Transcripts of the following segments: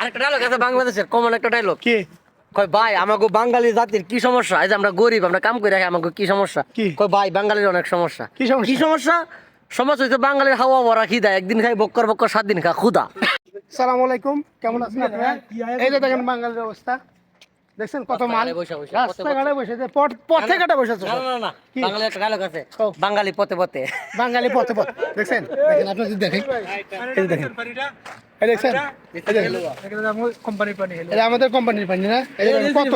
আরেকটা ডায়লগ আছে বাংলাদেশের কমন একটা ডায়লগ কি কয় ভাই আমাগো বাঙালি জাতির কি সমস্যা এই যে আমরা গরিব আমরা কাম করে রাখি আমাগো কি সমস্যা কি? কয় ভাই বাঙালির অনেক সমস্যা কি সমস্যা? কি সমস্যা সমস্যা হইছে বাঙালির হাওয়া ভরা খিদা একদিন খাই বক্কর বক্কর 7 দিন খা ক্ষুধা। সালামু আলাইকুম, কেমন আছেন আপনারা? এই যে দেখেন বাঙালির অবস্থা, দেখছেন কত মাল রাস্তাঘাটে বসে যে পথে ঘাটে বসেছে। না না না কি? বাঙালি একটা ডায়লগ আছে ও। বাঙালি পথে পথে বাঙালি পথে পথ, দেখছেন দেখেন আপনি যদি দেখেন, এই যে দেখেন, এই দেখছেন, এই দেখেন, এটা আমাদের কোম্পানির পানি না? এই যে দেখেন কত,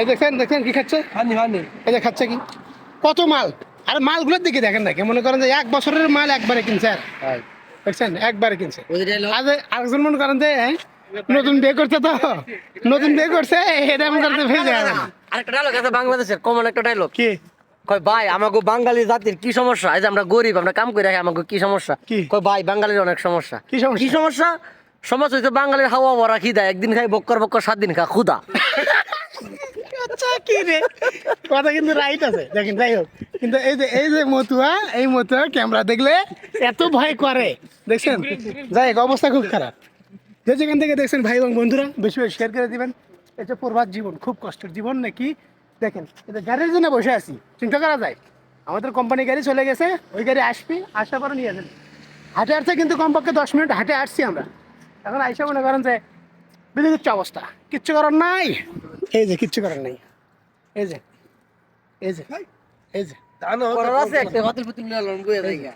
এই দেখেন দেখেন কি খাচ্ছে, এই যে খাচ্ছে কি কত মাল। আর মালগুলোর দিকে দেখেন না, মনে করেন যে 1 বছরের মাল একবারে কিনছে, আর দেখছেন একবারে কিনছে। ওই যে ডায়লগ আজ আরেকজন মনে করেন যে নতুন বিয়ে করছে, তো নতুন বিয়ে করছে এটা এমন করতে ভেজে যাবে না। আরেকটা ডায়লগ আছে বাংলাদেশের কমন একটা ডায়লগ কি কয় ভাই আমাগো বাঙালি জাতির কি সমস্যা এই যে আমরা গরিব আমরা কাম করে রাখি আমাগো কি সমস্যা কি? কয় ভাই বাঙালির অনেক সমস্যা কি সমস্যা? কি সমস্যা সমস্যা হইছে বাঙালির হাওয়া ভরা খিদা একদিন খাই বক্কর বক্কর 7 দিন খা ক্ষুধা। আচ্ছা কি রে, কথা কিন্তু রাইট আছে। দেখেন যাই হোক, কিন্তু এই যে মতুয়া, এই মতুয়া ক্যামেরা দেখলে এত ভয় করে, দেখছেন। যাই হোক, অবস্থা খুব খারাপ। যে যেখান থেকে দেখছেন ভাই এবং বন্ধুরা, বেশি বেশি শেয়ার করে দিবেন। এটা প্রবাদ জীবন, খুব কষ্টের জীবন নাকি। দেখেন এটা গাড়ির জন্য বসে আছি, চিন্তা করা যায়। আমাদের কোম্পানি গাড়ি চলে গেছে, ওই গাড়ি আসবে, আসার পরে নিয়ে যাবেন। হাটে আসছে কিন্তু কমপক্ষে 10 মিনিট হাটে আসছি আমরা। এখন আইসা মনে করেন যে বিদ্যুৎ অবস্থা, কিচ্ছু করার নাই। এই যে কিচ্ছু করার নাই, এই যে এই যে এই যে করার আছে একটা হাতের পুতুল নিয়ে লড়ন বইয়া জায়গা।